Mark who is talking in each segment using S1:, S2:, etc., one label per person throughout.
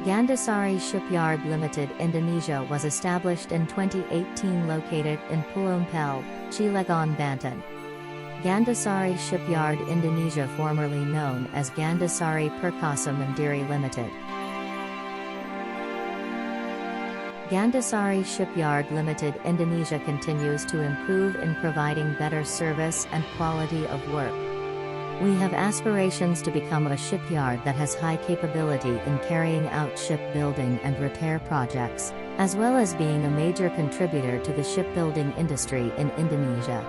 S1: Gandasari Shipyard Limited Indonesia was established in 2018 located in Pelumpang, Cilegon, Banten. Gandasari Shipyard Indonesia, formerly known as Gandasari Perkasa Mandiri Limited. Gandasari Shipyard Limited Indonesia continues to improve in providing better service and quality of work. We have aspirations to become a shipyard that has high capability in carrying out shipbuilding and repair projects, as well as being a major contributor to the shipbuilding industry in Indonesia.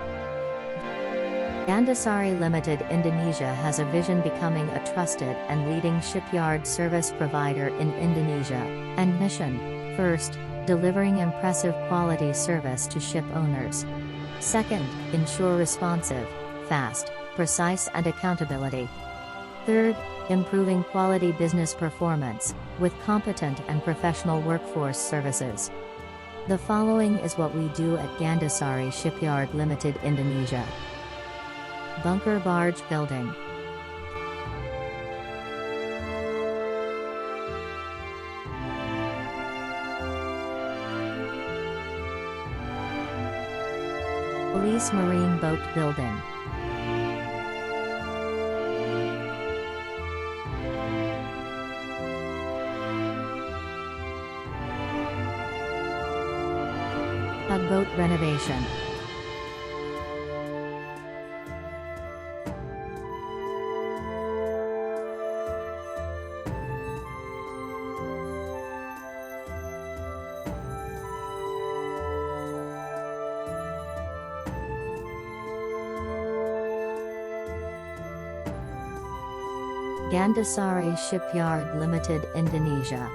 S1: Gandasari Limited Indonesia has a vision becoming a trusted and leading shipyard service provider in Indonesia, and mission: first, delivering impressive quality service to ship owners. Second, ensure responsive, fast, precise and accountability. Third, improving quality business performance, with competent and professional workforce services. The following is what we do at Gandasari Shipyard Limited Indonesia. Bunker barge building. Police marine boat building. Tugboat renovation. Gandasari Shipyard Limited Indonesia.